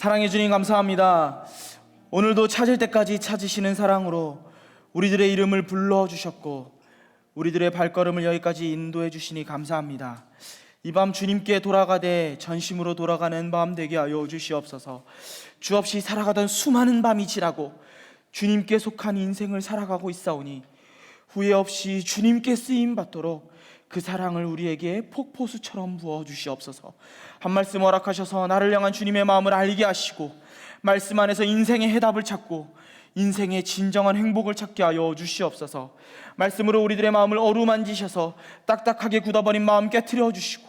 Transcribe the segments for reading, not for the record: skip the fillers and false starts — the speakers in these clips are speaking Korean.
사랑해 주님 감사합니다. 오늘도 찾을 때까지 찾으시는 사랑으로 우리들의 이름을 불러주셨고 우리들의 발걸음을 여기까지 인도해 주시니 감사합니다. 이 밤 주님께 돌아가되 전심으로 돌아가는 밤 되게 하여 주시옵소서. 주 없이 살아가던 수많은 밤이 지나고 주님께 속한 인생을 살아가고 있사오니 후회 없이 주님께 쓰임받도록 그 사랑을 우리에게 폭포수처럼 부어주시옵소서. 한 말씀 허락하셔서 나를 향한 주님의 마음을 알게 하시고 말씀 안에서 인생의 해답을 찾고 인생의 진정한 행복을 찾게 하여 주시옵소서. 말씀으로 우리들의 마음을 어루만지셔서 딱딱하게 굳어버린 마음 깨트려 주시고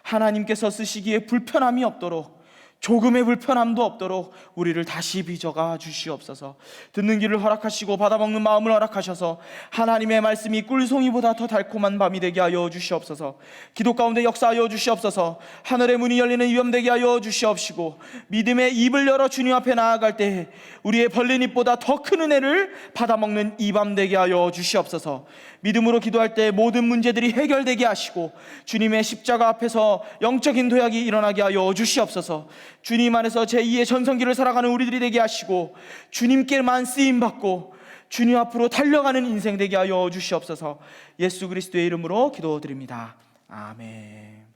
하나님께서 쓰시기에 불편함이 없도록, 조금의 불편함도 없도록 우리를 다시 빚어가 주시옵소서. 듣는 길을 허락하시고 받아먹는 마음을 허락하셔서 하나님의 말씀이 꿀송이보다 더 달콤한 밤이 되게 하여 주시옵소서. 기도 가운데 역사하여 주시옵소서. 하늘의 문이 열리는 이 밤 되게 하여 주시옵시고 믿음의 입을 열어 주님 앞에 나아갈 때 우리의 벌린 입보다 더 큰 은혜를 받아먹는 이 밤 되게 하여 주시옵소서. 믿음으로 기도할 때 모든 문제들이 해결되게 하시고 주님의 십자가 앞에서 영적인 도약이 일어나게 하여 주시옵소서. 주님 안에서 제2의 전성기를 살아가는 우리들이 되게 하시고 주님께만 쓰임받고 주님 앞으로 달려가는 인생 되게 하여 주시옵소서. 예수 그리스도의 이름으로 기도드립니다. 아멘.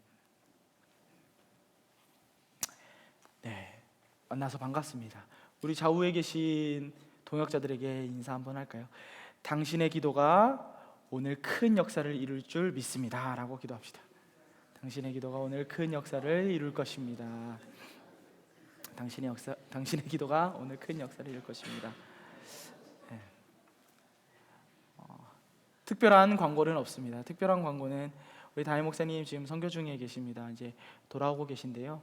네, 만나서 반갑습니다. 우리 좌우에 계신 동역자들에게 인사 한번 할까요? 당신의 기도가 오늘 큰 역사를 이룰 줄 믿습니다 라고 기도합시다. 당신의 기도가 오늘 큰 역사를 이룰 것입니다. 당신의 기도가 오늘 큰 역사를 이룰 것입니다. 네. 특별한 광고는 없습니다. 특별한 광고는 우리 담임 목사님 지금 선교 중에 계십니다. 이제 돌아오고 계신데요.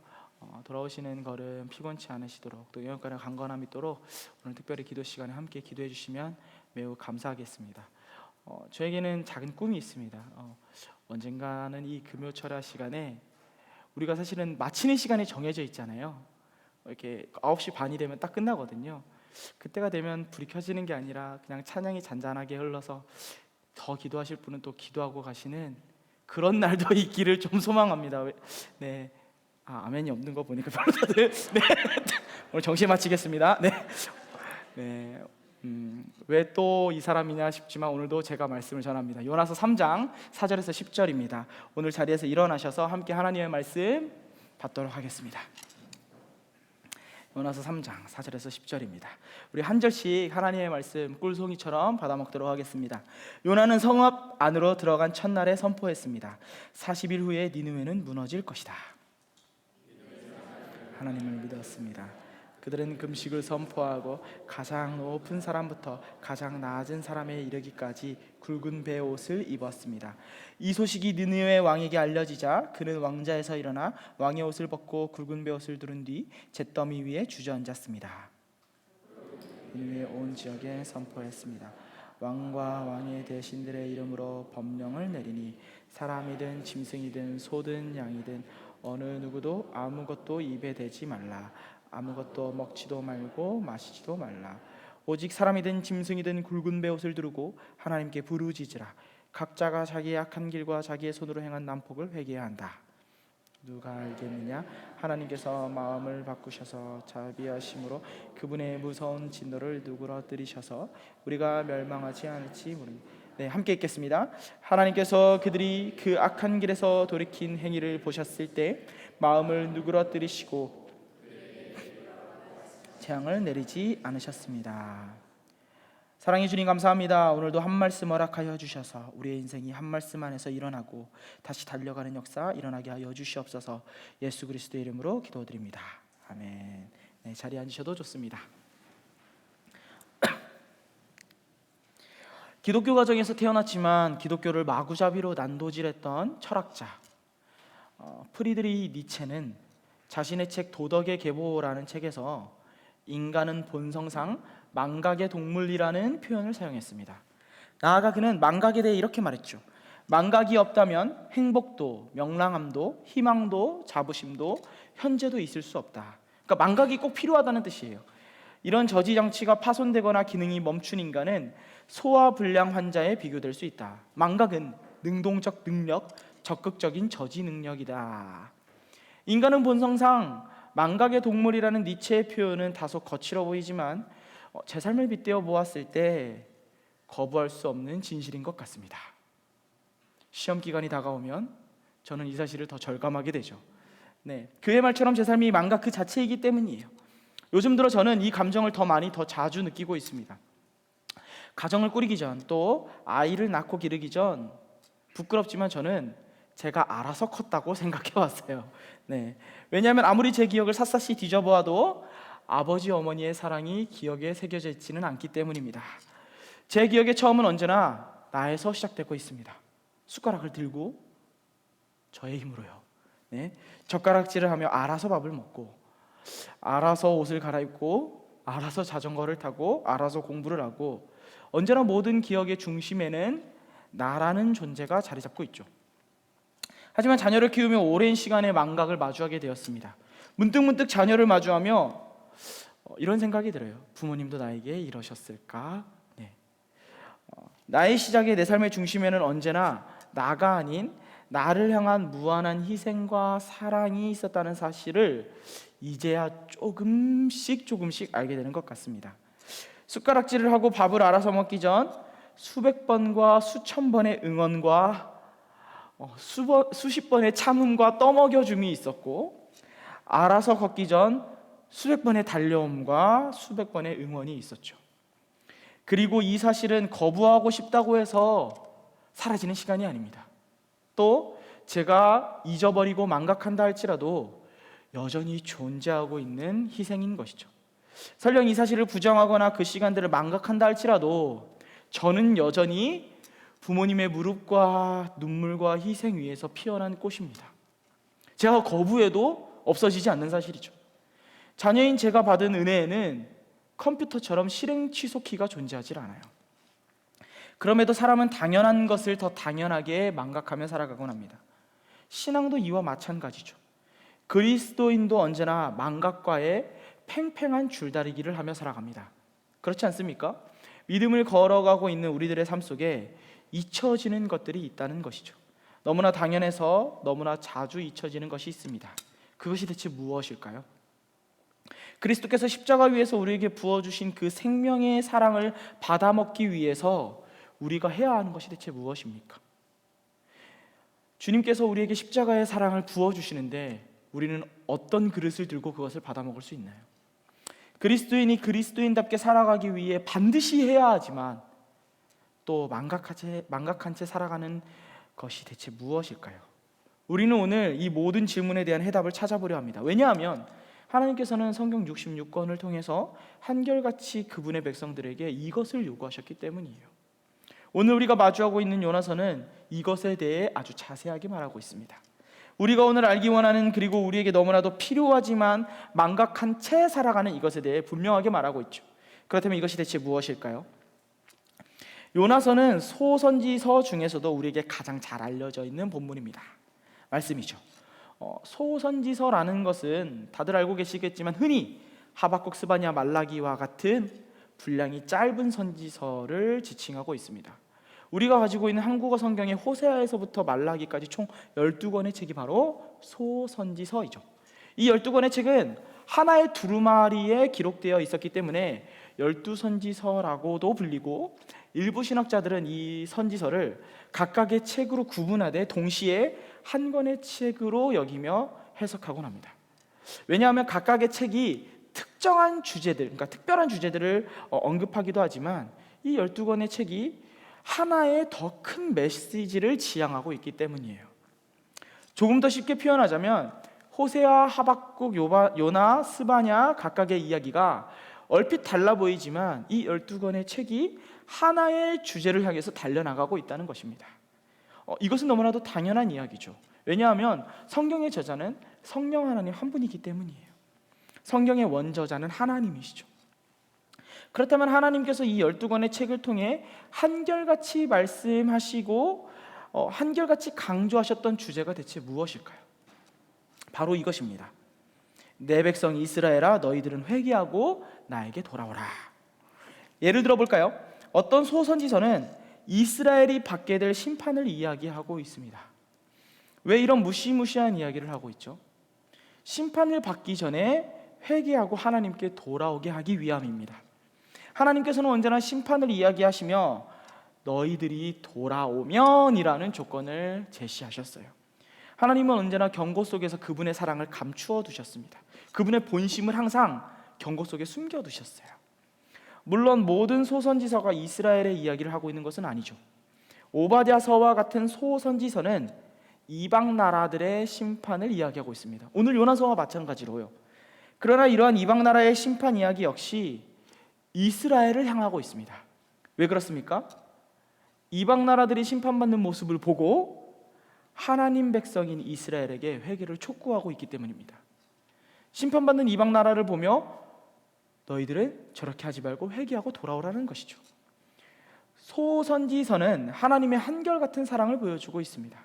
돌아오시는 걸음 피곤치 않으시도록 또 영역간의 강건함이 있도록 오늘 특별히 기도 시간에 함께 기도해 주시면 매우 감사하겠습니다. 저에게는 작은 꿈이 있습니다. 언젠가는 이 금요철야 시간에 우리가 사실은 마치는 시간이 정해져 있잖아요. 이렇게 9시 반이 되면 딱 끝나거든요. 그때가 되면 불이 켜지는 게 아니라 그냥 찬양이 잔잔하게 흘러서 더 기도하실 분은 또 기도하고 가시는 그런 날도 있기를 좀 소망합니다. 네, 아멘이 없는 거 보니까 별로 다들 네. 오늘 정시 마치겠습니다. 네. 네. 왜 또 이 사람이냐 싶지만 오늘도 제가 말씀을 전합니다. 요나서 3장 4절에서 10절입니다. 오늘 자리에서 일어나셔서 함께 하나님의 말씀 받도록 하겠습니다. 요나서 3장 4절에서 10절입니다. 우리 한 절씩 하나님의 말씀 꿀송이처럼 받아먹도록 하겠습니다. 요나는 성읍 안으로 들어간 첫날에 선포했습니다. 40일 후에 니느웨는 무너질 것이다. 하나님을 믿었습니다. 그들은 금식을 선포하고 가장 높은 사람부터 가장 낮은 사람에 이르기까지 굵은 베옷을 입었습니다. 이 소식이 느느웨 왕에게 알려지자 그는 왕자에서 일어나 왕의 옷을 벗고 굵은 베옷을 두른 뒤 잿더미 위에 주저앉았습니다. 느느웨 온 지역에 선포했습니다. 왕과 왕의 대신들의 이름으로 법령을 내리니 사람이든 짐승이든 소든 양이든 어느 누구도 아무것도 입에 대지 말라. 아무것도 먹지도 말고 마시지도 말라. 오직 사람이든 짐승이든 굵은 베옷을 두르고 하나님께 부르짖으라. 각자가 자기의 악한 길과 자기의 손으로 행한 난폭을 회개해야 한다. 누가 알겠느냐? 하나님께서 마음을 바꾸셔서 자비하심으로 그분의 무서운 진노를 누그러뜨리셔서 우리가 멸망하지 않을지 모릅니다. 네, 함께 읽겠습니다. 하나님께서 그들이 그 악한 길에서 돌이킨 행위를 보셨을 때 마음을 누그러뜨리시고 재앙을 내리지 않으셨습니다. 사랑해 주님 감사합니다. 오늘도 한 말씀 허락하여 주셔서 우리의 인생이 한 말씀 안에서 일어나고 다시 달려가는 역사 일어나게 하여 주시옵소서. 예수 그리스도의 이름으로 기도드립니다. 아멘. 네, 자리에 앉으셔도 좋습니다. 기독교 가정에서 태어났지만 기독교를 마구잡이로 난도질했던 철학자 프리드리히 니체는 자신의 책 도덕의 계보라는 책에서 인간은 본성상 망각의 동물이라는 표현을 사용했습니다. 나아가 그는 망각에 대해 이렇게 말했죠. 망각이 없다면 행복도, 명랑함도, 희망도, 자부심도, 현재도 있을 수 없다. 그러니까 망각이 꼭 필요하다는 뜻이에요. 이런 저지장치가 파손되거나 기능이 멈춘 인간은 소화불량 환자에 비교될 수 있다. 망각은 능동적 능력, 적극적인 저지 능력이다. 인간은 본성상 망각의 동물이라는 니체의 표현은 다소 거칠어 보이지만 제 삶을 빗대어 보았을 때 거부할 수 없는 진실인 것 같습니다. 시험 기간이 다가오면 저는 이 사실을 더 절감하게 되죠. 그의 말처럼 제 삶이 망각 그 자체이기 때문이에요. 요즘 들어 저는 이 감정을 더 자주 느끼고 있습니다. 가정을 꾸리기 전, 또 아이를 낳고 기르기 전, 부끄럽지만 저는 제가 알아서 컸다고 생각해 왔어요. 왜냐하면 아무리 제 기억을 샅샅이 뒤져보아도 아버지 어머니의 사랑이 기억에 새겨져 있지는 않기 때문입니다. 제 기억의 처음은 언제나 나에서 시작되고 있습니다. 숟가락을 들고 저의 힘으로요. 젓가락질을 하며 알아서 밥을 먹고, 알아서 옷을 갈아입고, 알아서 자전거를 타고, 알아서 공부를 하고, 언제나 모든 기억의 중심에는 나라는 존재가 자리 잡고 있죠. 하지만 자녀를 키우며 오랜 시간의 망각을 마주하게 되었습니다. 문득문득 자녀를 마주하며 이런 생각이 들어요. 부모님도 나에게 이러셨을까? 나의 시작에 내 삶의 중심에는 언제나 나가 아닌 나를 향한 무한한 희생과 사랑이 있었다는 사실을 이제야 조금씩 알게 되는 것 같습니다. 숟가락질을 하고 밥을 알아서 먹기 전 수백 번과 수천 번의 응원과 수십 번의 참음과 떠먹여줌이 있었고, 알아서 걷기 전 수백 번의 달려옴과 수백 번의 응원이 있었죠. 그리고 이 사실은 거부하고 싶다고 해서 사라지는 시간이 아닙니다. 또 제가 잊어버리고 망각한다 할지라도 여전히 존재하고 있는 희생인 것이죠. 설령 이 사실을 부정하거나 그 시간들을 망각한다 할지라도 저는 여전히 부모님의 무릎과 눈물과 희생 위에서 피어난 꽃입니다. 제가 거부해도 없어지지 않는 사실이죠. 자녀인 제가 받은 은혜에는 컴퓨터처럼 실행 취소키가 존재하지 않아요. 그럼에도 사람은 당연한 것을 더 당연하게 망각하며 살아가곤 합니다. 신앙도 이와 마찬가지죠. 그리스도인도 언제나 망각과의 팽팽한 줄다리기를 하며 살아갑니다. 그렇지 않습니까? 믿음을 걸어가고 있는 우리들의 삶 속에 잊혀지는 것들이 있다는 것이죠. 너무나 당연해서 너무나 자주 잊혀지는 것이 있습니다. 그것이 대체 무엇일까요? 그리스도께서 십자가 위에서 우리에게 부어주신 그 생명의 사랑을 받아먹기 위해서 우리가 해야 하는 것이 대체 무엇입니까? 주님께서 우리에게 십자가의 사랑을 부어주시는데 우리는 어떤 그릇을 들고 그것을 받아먹을 수 있나요? 그리스도인이 그리스도인답게 살아가기 위해 반드시 해야 하지만 또 망각한 채 살아가는 것이 대체 무엇일까요? 우리는 오늘 이 모든 질문에 대한 해답을 찾아보려 합니다. 왜냐하면 하나님께서는 성경 66권을 통해서 한결같이 그분의 백성들에게 이것을 요구하셨기 때문이에요. 오늘 우리가 마주하고 있는 요나서는 이것에 대해 아주 자세하게 말하고 있습니다. 우리가 오늘 알기 원하는, 그리고 우리에게 너무나도 필요하지만 망각한 채 살아가는 이것에 대해 분명하게 말하고 있죠. 그렇다면 이것이 대체 무엇일까요? 요나서는 소선지서 중에서도 우리에게 가장 잘 알려져 있는 본문입니다. 말씀이죠. 소선지서라는 것은 다들 알고 계시겠지만 흔히 하박국, 스바냐, 말라기와 같은 분량이 짧은 선지서를 지칭하고 있습니다. 우리가 가지고 있는 한국어 성경의 호세아에서부터 말라기까지 총 12권의 책이 바로 소선지서이죠. 이 12권의 책은 하나의 두루마리에 기록되어 있었기 때문에 12선지서라고도 불리고, 일부 신학자들은 이 선지서를 각각의 책으로 구분하되 동시에 한 권의 책으로 여기며 해석하곤 합니다. 왜냐하면 각각의 책이 특정한 주제들, 그러니까 특별한 주제들을 언급하기도 하지만 이 12권의 책이 하나의 더 큰 메시지를 지향하고 있기 때문이에요. 조금 더 쉽게 표현하자면 호세아, 하박국, 요나, 스바냐 각각의 이야기가 얼핏 달라 보이지만 이 12권의 책이 하나의 주제를 향해서 달려나가고 있다는 것입니다. 이것은 너무나도 당연한 이야기죠. 왜냐하면 성경의 저자는 성령 하나님 한 분이기 때문이에요. 성경의 원저자는 하나님이시죠. 그렇다면 하나님께서 이 12권의 책을 통해 한결같이 말씀하시고 한결같이 강조하셨던 주제가 대체 무엇일까요? 바로 이것입니다. 내 백성 이스라엘아, 너희들은 회개하고 나에게 돌아오라. 예를 들어 볼까요? 어떤 소선지서는 이스라엘이 받게 될 심판을 이야기하고 있습니다. 왜 이런 무시무시한 이야기를 하고 있죠? 심판을 받기 전에 회개하고 하나님께 돌아오게 하기 위함입니다. 하나님께서는 언제나 심판을 이야기하시며 너희들이 돌아오면이라는 조건을 제시하셨어요. 하나님은 언제나 경고 속에서 그분의 사랑을 감추어 두셨습니다. 그분의 본심을 항상 경고 속에 숨겨 두셨어요. 물론 모든 소선지서가 이스라엘의 이야기를 하고 있는 것은 아니죠. 오바댜서와 같은 소선지서는 이방 나라들의 심판을 이야기하고 있습니다. 오늘 요나서와 마찬가지로요. 그러나 이러한 이방 나라의 심판 이야기 역시 이스라엘을 향하고 있습니다. 왜 그렇습니까? 이방 나라들이 심판받는 모습을 보고 하나님 백성인 이스라엘에게 회개를 촉구하고 있기 때문입니다. 심판받는 이방 나라를 보며 너희들은 저렇게 하지 말고 회개하고 돌아오라는 것이죠. 소선지서는 하나님의 한결같은 사랑을 보여주고 있습니다.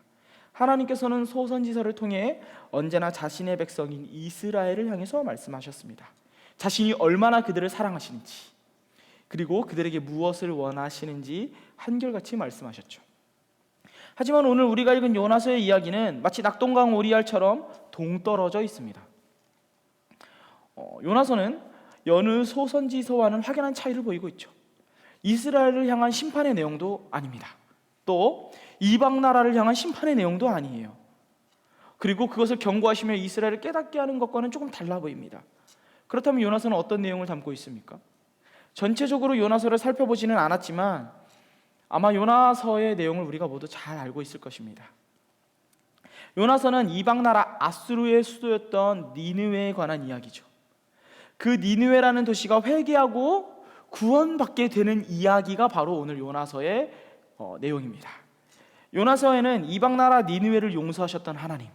하나님께서는 소선지서를 통해 언제나 자신의 백성인 이스라엘을 향해서 말씀하셨습니다. 자신이 얼마나 그들을 사랑하시는지, 그리고 그들에게 무엇을 원하시는지 한결같이 말씀하셨죠. 하지만 오늘 우리가 읽은 요나서의 이야기는 마치 낙동강 오리알처럼 동떨어져 있습니다. 요나서는 여느 소선지서와는 확연한 차이를 보이고 있죠. 이스라엘을 향한 심판의 내용도 아닙니다. 또 이방 나라를 향한 심판의 내용도 아니에요. 그리고 그것을 경고하시며 이스라엘을 깨닫게 하는 것과는 조금 달라 보입니다. 그렇다면 요나서는 어떤 내용을 담고 있습니까? 전체적으로 요나서를 살펴보지는 않았지만 아마 요나서의 내용을 우리가 모두 잘 알고 있을 것입니다. 요나서는 이방 나라 아수르의 수도였던 니느웨에 관한 이야기죠. 그 니느웨라는 도시가 회개하고 구원받게 되는 이야기가 바로 오늘 요나서의 내용입니다. 요나서에는 이방 나라 니느웨를 용서하셨던 하나님,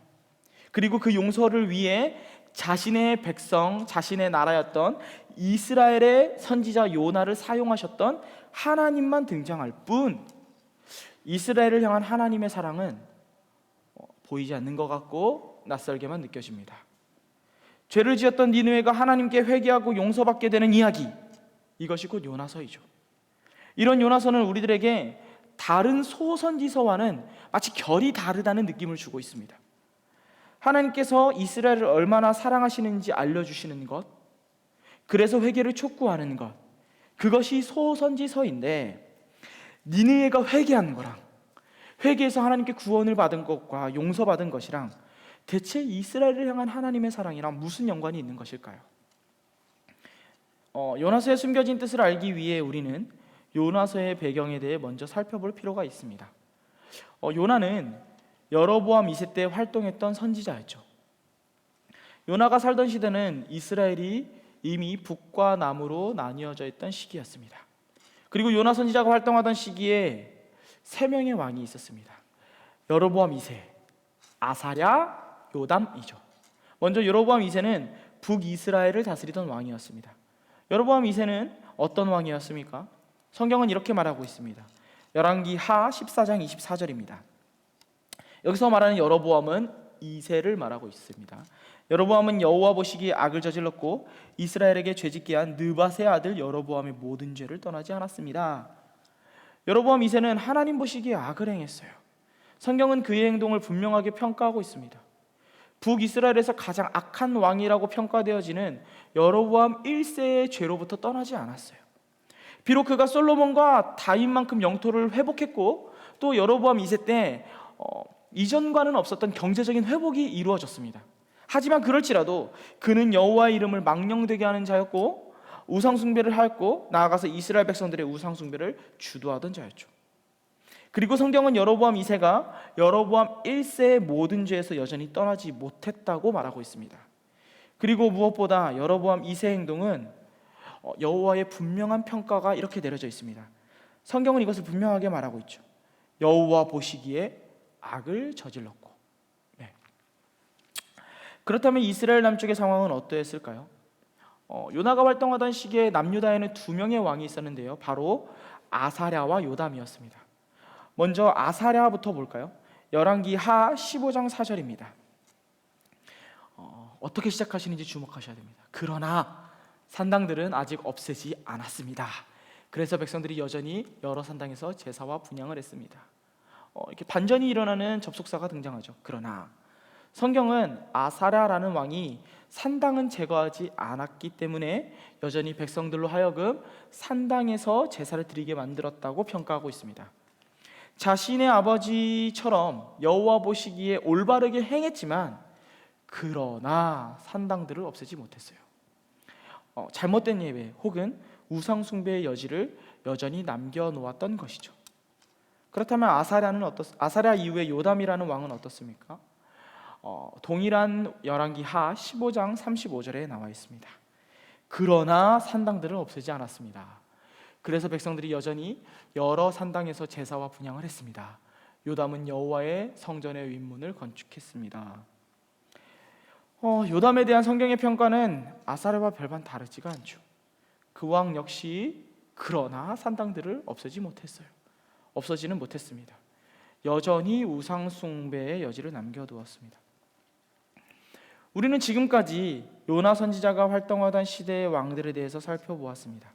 그리고 그 용서를 위해 자신의 백성, 자신의 나라였던 이스라엘의 선지자 요나를 사용하셨던 하나님만 등장할 뿐, 이스라엘을 향한 하나님의 사랑은 보이지 않는 것 같고 낯설게만 느껴집니다. 죄를 지었던 니느웨가 하나님께 회개하고 용서받게 되는 이야기, 이것이 곧 요나서이죠. 이런 요나서는 우리들에게 다른 소선지서와는 마치 결이 다르다는 느낌을 주고 있습니다. 하나님께서 이스라엘을 얼마나 사랑하시는지 알려주시는 것, 그래서 회개를 촉구하는 것, 그것이 소선지서인데, 니느웨가 회개하는 거랑 회개해서 하나님께 구원을 받은 것과 용서받은 것이랑 대체 이스라엘을 향한 하나님의 사랑이랑 무슨 연관이 있는 것일까요? 요나서의 숨겨진 뜻을 알기 위해 우리는 요나서의 배경에 대해 먼저 살펴볼 필요가 있습니다. 요나는 여로보암 2세 때 활동했던 선지자였죠. 요나가 살던 시대는 이스라엘이 이미 북과 남으로 나뉘어져 있던 시기였습니다. 그리고 요나 선지자가 활동하던 시기에 3명의 왕이 있었습니다. 여로보암 2세, 아사랴, 요담이죠. 먼저 여로보암 2세는 북이스라엘을 다스리던 왕이었습니다. 여로보암 2세는 어떤 왕이었습니까? 성경은 이렇게 말하고 있습니다. 열왕기 하 14장 24절입니다. 여기서 말하는 여로보암은 2세를 말하고 있습니다. 여로보암은 여호와 보시기에 악을 저질렀고 이스라엘에게 죄짓게 한 느밧의 아들 여로보암의 모든 죄를 떠나지 않았습니다. 여로보암 2세는 하나님 보시기에 악을 행했어요. 성경은 그의 행동을 분명하게 평가하고 있습니다. 북이스라엘에서 가장 악한 왕이라고 평가되어지는 여로보암 1세의 죄로부터 떠나지 않았어요. 비록 그가 솔로몬과 다윗만큼 영토를 회복했고 또 여로보암 2세 때 이전과는 없었던 경제적인 회복이 이루어졌습니다. 하지만 그럴지라도 그는 여호와의 이름을 망령되게 하는 자였고 우상숭배를 하였고 나아가서 이스라엘 백성들의 우상숭배를 주도하던 자였죠. 그리고 성경은 여로보암 2세가 여로보암 1세의 모든 죄에서 여전히 떠나지 못했다고 말하고 있습니다. 그리고 무엇보다 여로보암 2세 행동은 여호와의 분명한 평가가 이렇게 내려져 있습니다. 성경은 이것을 분명하게 말하고 있죠. 여호와 보시기에 악을 저질렀고. 그렇다면 이스라엘 남쪽의 상황은 어떠했을까요? 요나가 활동하던 시기에 남유다에는 2명의 왕이 있었는데요, 바로 아사랴와 요담이었습니다. 먼저 아사랴부터 볼까요? 열왕기 하 15장 4절입니다. 어떻게 시작하시는지 주목하셔야 됩니다. 그러나 산당들은 아직 없애지 않았습니다. 그래서 백성들이 여전히 여러 산당에서 제사와 분향을 했습니다. 이렇게 반전이 일어나는 접속사가 등장하죠. 그러나 성경은 아사랴라는 왕이 산당은 제거하지 않았기 때문에 여전히 백성들로 하여금 산당에서 제사를 드리게 만들었다고 평가하고 있습니다. 자신의 아버지처럼 여호와 보시기에 올바르게 행했지만 그러나 산당들을 없애지 못했어요. 잘못된 예배 혹은 우상 숭배의 여지를 여전히 남겨놓았던 것이죠. 그렇다면 아사랴 이후에 요담이라는 왕은 어떻습니까? 동일한 열왕기 하 15장 35절에 나와 있습니다. 그러나 산당들을 없애지 않았습니다. 그래서 백성들이 여전히 여러 산당에서 제사와 분향을 했습니다. 요담은 여호와의 성전의 윗문을 건축했습니다. 요담에 대한 성경의 평가는 아사랴와 별반 다르지가 않죠. 그 왕 역시 그러나 산당들을 없어지는 못했습니다. 여전히 우상 숭배의 여지를 남겨두었습니다. 우리는 지금까지 요나 선지자가 활동하던 시대의 왕들에 대해서 살펴보았습니다.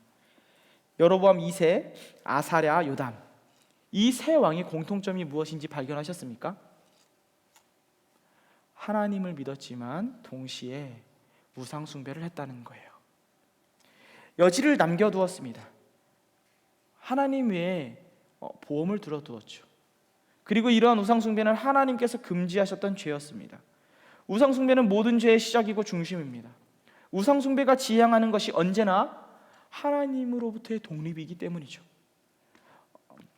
여로보암 2세, 아사랴, 요담, 이 세 왕의 공통점이 무엇인지 발견하셨습니까? 하나님을 믿었지만 동시에 우상 숭배를 했다는 거예요. 여지를 남겨두었습니다. 하나님 외에 보험을 들어두었죠. 그리고 이러한 우상 숭배는 하나님께서 금지하셨던 죄였습니다. 우상 숭배는 모든 죄의 시작이고 중심입니다. 우상 숭배가 지향하는 것이 언제나 하나님으로부터의 독립이기 때문이죠.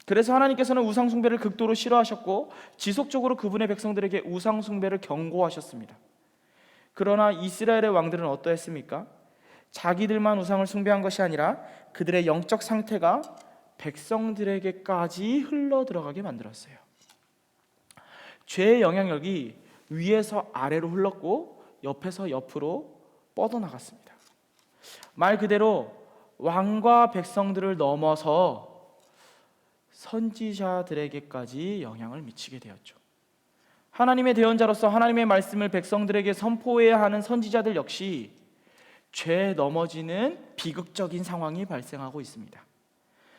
그래서 하나님께서는 우상 숭배를 극도로 싫어하셨고 지속적으로 그분의 백성들에게 우상 숭배를 경고하셨습니다. 그러나 이스라엘의 왕들은 어떠했습니까? 자기들만 우상을 숭배한 것이 아니라 그들의 영적 상태가 백성들에게까지 흘러 들어가게 만들었어요. 죄의 영향력이 위에서 아래로 흘렀고 옆에서 옆으로 뻗어나갔습니다. 말 그대로 왕과 백성들을 넘어서 선지자들에게까지 영향을 미치게 되었죠. 하나님의 대언자로서 하나님의 말씀을 백성들에게 선포해야 하는 선지자들 역시 죄에 넘어지는 비극적인 상황이 발생하고 있습니다.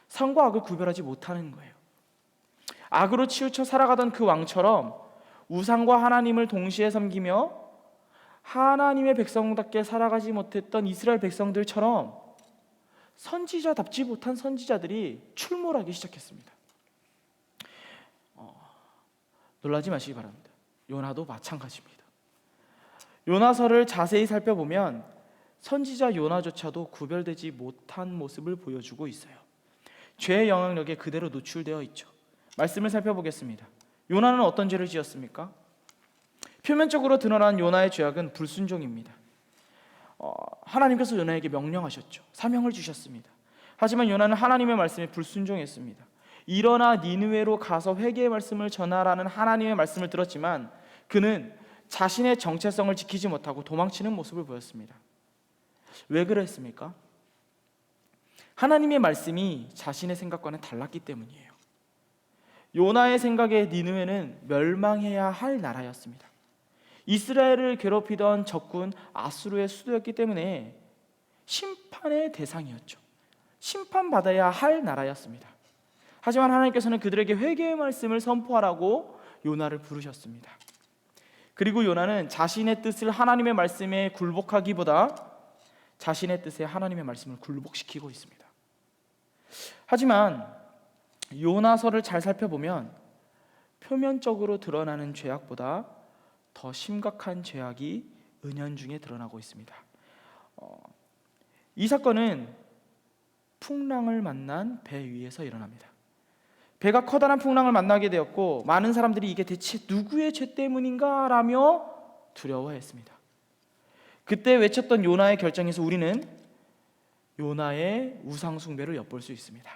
선과 악을 구별하지 못하는 거예요. 악으로 치우쳐 살아가던 그 왕처럼 우상과 하나님을 동시에 섬기며 하나님의 백성답게 살아가지 못했던 이스라엘 백성들처럼 선지자답지 못한 선지자들이 출몰하기 시작했습니다. 놀라지 마시기 바랍니다. 요나도 마찬가지입니다. 요나서를 자세히 살펴보면 선지자 요나조차도 구별되지 못한 모습을 보여주고 있어요. 죄의 영향력에 그대로 노출되어 있죠. 말씀을 살펴보겠습니다. 요나는 어떤 죄를 지었습니까? 표면적으로 드러난 요나의 죄악은 불순종입니다. 하나님께서 요나에게 명령하셨죠. 사명을 주셨습니다. 하지만 요나는 하나님의 말씀에 불순종했습니다. 일어나 니느웨로 가서 회개의 말씀을 전하라는 하나님의 말씀을 들었지만 그는 자신의 정체성을 지키지 못하고 도망치는 모습을 보였습니다. 왜 그랬습니까? 하나님의 말씀이 자신의 생각과는 달랐기 때문이에요. 요나의 생각에 니느웨는 멸망해야 할 나라였습니다. 이스라엘을 괴롭히던 적군 아수르의 수도였기 때문에 심판의 대상이었죠. 심판받아야 할 나라였습니다. 하지만 하나님께서는 그들에게 회개의 말씀을 선포하라고 요나를 부르셨습니다. 그리고 요나는 자신의 뜻을 하나님의 말씀에 굴복하기보다 자신의 뜻에 하나님의 말씀을 굴복시키고 있습니다. 하지만 요나서를 잘 살펴보면 표면적으로 드러나는 죄악보다 더 심각한 죄악이 은연중에 드러나고 있습니다. 이 사건은 풍랑을 만난 배 위에서 일어납니다. 배가 커다란 풍랑을 만나게 되었고 많은 사람들이 이게 대체 누구의 죄 때문인가 라며 두려워했습니다. 그때 외쳤던 요나의 결정에서 우리는 요나의 우상 숭배를 엿볼 수 있습니다.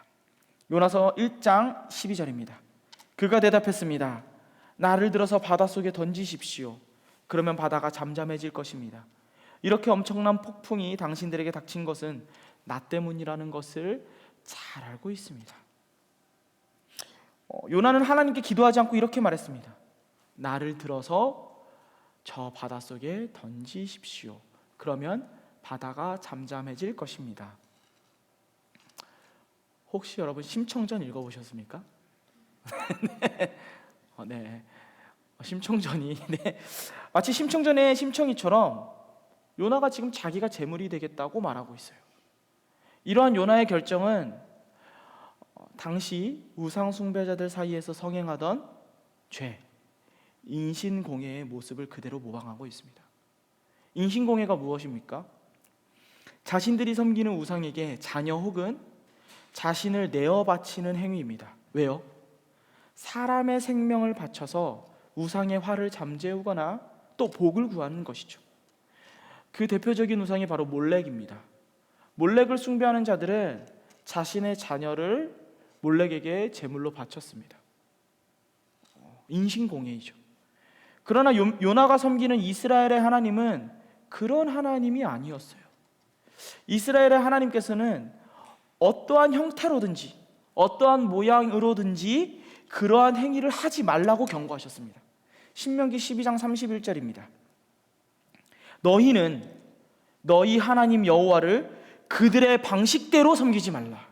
요나서 1장 12절입니다. 그가 대답했습니다. 나를 들어서 바닷속에 던지십시오. 그러면 바다가 잠잠해질 것입니다. 이렇게 엄청난 폭풍이 당신들에게 닥친 것은 나 때문이라는 것을 잘 알고 있습니다. 요나는 하나님께 기도하지 않고 이렇게 말했습니다. 나를 들어서 저 바닷속에 던지십시오. 그러면 바다가 잠잠해질 것입니다. 혹시 여러분 심청전 읽어보셨습니까? 네. 심청전이 네. 마치 심청전의 심청이처럼 요나가 지금 자기가 제물이 되겠다고 말하고 있어요. 이러한 요나의 결정은 당시 우상 숭배자들 사이에서 성행하던 죄, 인신공예의 모습을 그대로 모방하고 있습니다. 인신공예가 무엇입니까? 자신들이 섬기는 우상에게 자녀 혹은 자신을 내어 바치는 행위입니다. 왜요? 사람의 생명을 바쳐서 우상의 화를 잠재우거나 또 복을 구하는 것이죠. 그 대표적인 우상이 바로 몰렉입니다. 몰렉을 숭배하는 자들은 자신의 자녀를 몰렉에게 제물로 바쳤습니다. 인신공예이죠. 그러나 요나가 섬기는 이스라엘의 하나님은 그런 하나님이 아니었어요. 이스라엘의 하나님께서는 어떠한 형태로든지 어떠한 모양으로든지 그러한 행위를 하지 말라고 경고하셨습니다. 신명기 12장 31절입니다. 너희는 너희 하나님 여호와를 그들의 방식대로 섬기지 말라.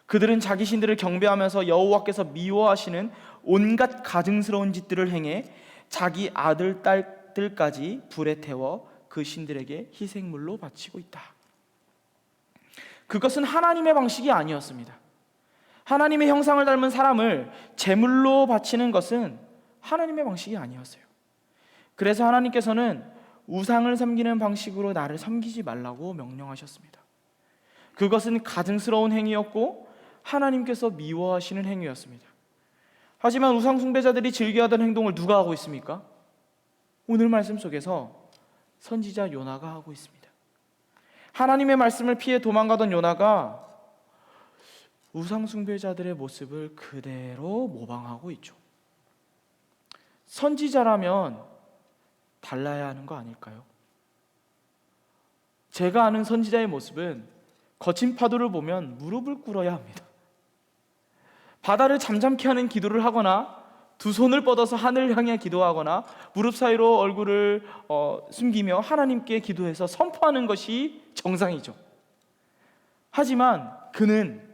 그들은 자기 신들을 경배하면서 여호와께서 미워하시는 온갖 가증스러운 짓들을 행해 자기 아들, 딸들까지 불에 태워 그 신들에게 희생물로 바치고 있다. 그것은 하나님의 방식이 아니었습니다. 하나님의 형상을 닮은 사람을 제물로 바치는 것은 하나님의 방식이 아니었어요. 그래서 하나님께서는 우상을 섬기는 방식으로 나를 섬기지 말라고 명령하셨습니다. 그것은 가증스러운 행위였고 하나님께서 미워하시는 행위였습니다. 하지만 우상 숭배자들이 즐겨하던 행동을 누가 하고 있습니까? 오늘 말씀 속에서 선지자 요나가 하고 있습니다. 하나님의 말씀을 피해 도망가던 요나가 우상 숭배자들의 모습을 그대로 모방하고 있죠. 선지자라면 달라야 하는 거 아닐까요? 제가 아는 선지자의 모습은 거친 파도를 보면 무릎을 꿇어야 합니다. 바다를 잠잠케 하는 기도를 하거나 두 손을 뻗어서 하늘을 향해 기도하거나 무릎 사이로 얼굴을 숨기며 하나님께 기도해서 선포하는 것이 정상이죠. 하지만 그는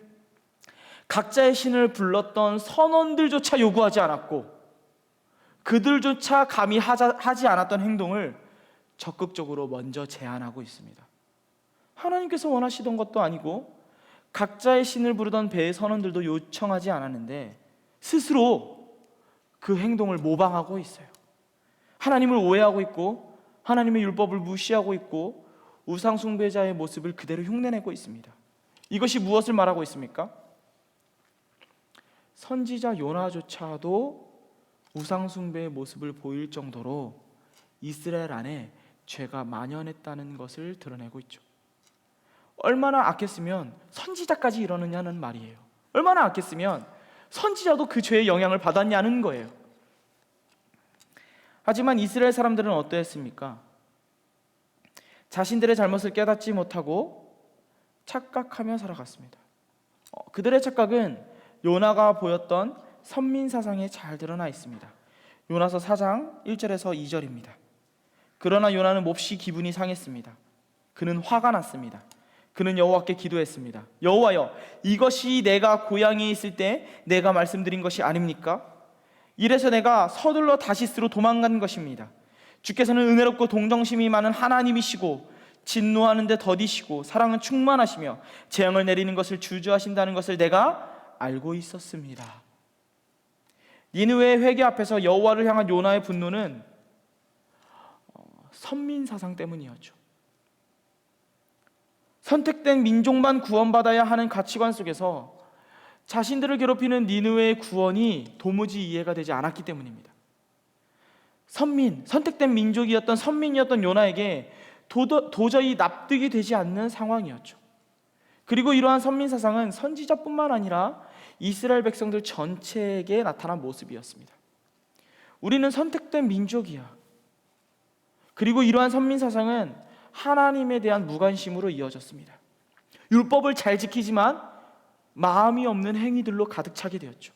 각자의 신을 불렀던 선원들조차 요구하지 않았고 그들조차 감히 하지 않았던 행동을 적극적으로 먼저 제안하고 있습니다. 하나님께서 원하시던 것도 아니고 각자의 신을 부르던 배의 선원들도 요청하지 않았는데 스스로 그 행동을 모방하고 있어요. 하나님을 오해하고 있고 하나님의 율법을 무시하고 있고 우상 숭배자의 모습을 그대로 흉내내고 있습니다. 이것이 무엇을 말하고 있습니까? 선지자 요나조차도 우상 숭배의 모습을 보일 정도로 이스라엘 안에 죄가 만연했다는 것을 드러내고 있죠. 얼마나 악했으면 선지자까지 이러느냐는 말이에요. 얼마나 악했으면 선지자도 그 죄의 영향을 받았냐는 거예요. 하지만 이스라엘 사람들은 어떠했습니까? 자신들의 잘못을 깨닫지 못하고 착각하며 살아갔습니다. 그들의 착각은 요나가 보였던 선민사상에 잘 드러나 있습니다. 요나서 4장 1절에서 2절입니다. 그러나 요나는 몹시 기분이 상했습니다. 그는 화가 났습니다. 그는 여호와께 기도했습니다. 여호와여, 이것이 내가 고향에 있을 때 내가 말씀드린 것이 아닙니까? 이래서 내가 서둘러 다시스로 도망간 것입니다. 주께서는 은혜롭고 동정심이 많은 하나님이시고 진노하는데 더디시고 사랑은 충만하시며 재앙을 내리는 것을 주저하신다는 것을 내가 알고 있었습니다. 니느웨의 회개 앞에서 여호와를 향한 요나의 분노는 선민사상 때문이었죠. 선택된 민족만 구원받아야 하는 가치관 속에서 자신들을 괴롭히는 니느웨의 구원이 도무지 이해가 되지 않았기 때문입니다. 선택된 민족이었던 선민이었던 요나에게 도저히 납득이 되지 않는 상황이었죠. 그리고 이러한 선민사상은 선지자뿐만 아니라 이스라엘 백성들 전체에게 나타난 모습이었습니다. 우리는 선택된 민족이야. 그리고 이러한 선민사상은 하나님에 대한 무관심으로 이어졌습니다. 율법을 잘 지키지만 마음이 없는 행위들로 가득 차게 되었죠.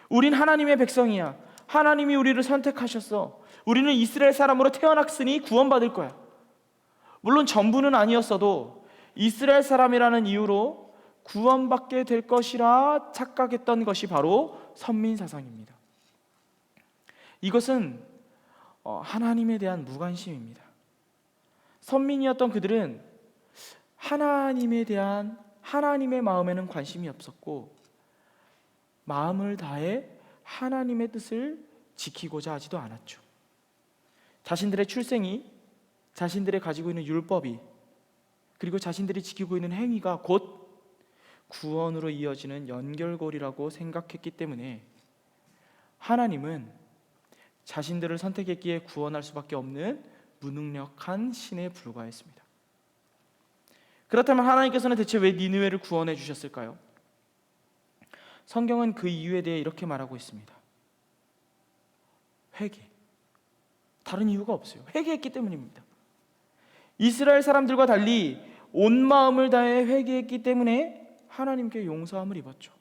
우린 하나님의 백성이야. 하나님이 우리를 선택하셨어. 우리는 이스라엘 사람으로 태어났으니 구원받을 거야. 물론 전부는 아니었어도 이스라엘 사람이라는 이유로 구원받게 될 것이라 착각했던 것이 바로 선민사상입니다. 이것은 하나님에 대한 무관심입니다. 선민이었던 그들은 하나님에 대한 하나님의 마음에는 관심이 없었고 마음을 다해 하나님의 뜻을 지키고자 하지도 않았죠. 자신들의 출생이, 자신들의 가지고 있는 율법이, 그리고 자신들이 지키고 있는 행위가 곧 구원으로 이어지는 연결고리라고 생각했기 때문에 하나님은 자신들을 선택했기에 구원할 수밖에 없는 무능력한 신에 불과했습니다. 그렇다면 하나님께서는 대체 왜 니느웨를 구원해 주셨을까요? 성경은 그 이유에 대해 이렇게 말하고 있습니다. 회개. 다른 이유가 없어요. 회개했기 때문입니다. 이스라엘 사람들과 달리 온 마음을 다해 회개했기 때문에 하나님께 용서함을 입었죠.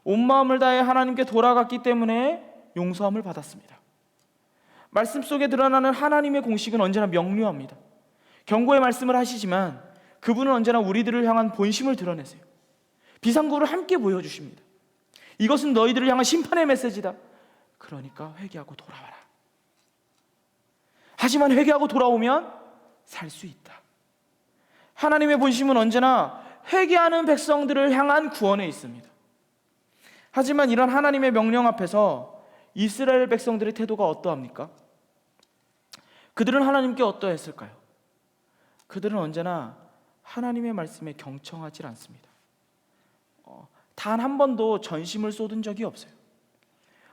온 마음을 다해 하나님께 돌아갔기 때문에 용서함을 받았습니다. 말씀 속에 드러나는 하나님의 공식은 언제나 명료합니다. 경고의 말씀을 하시지만 그분은 언제나 우리들을 향한 본심을 드러내세요. 비상구를 함께 보여주십니다. 이것은 너희들을 향한 심판의 메시지다. 그러니까 회개하고 돌아와라. 하지만 회개하고 돌아오면 살 수 있다. 하나님의 본심은 언제나 회개하는 백성들을 향한 구원에 있습니다. 하지만 이런 하나님의 명령 앞에서 이스라엘 백성들의 태도가 어떠합니까? 그들은 하나님께 어떠했을까요? 그들은 언제나 하나님의 말씀에 경청하지 않습니다. 단 한 번도 전심을 쏟은 적이 없어요.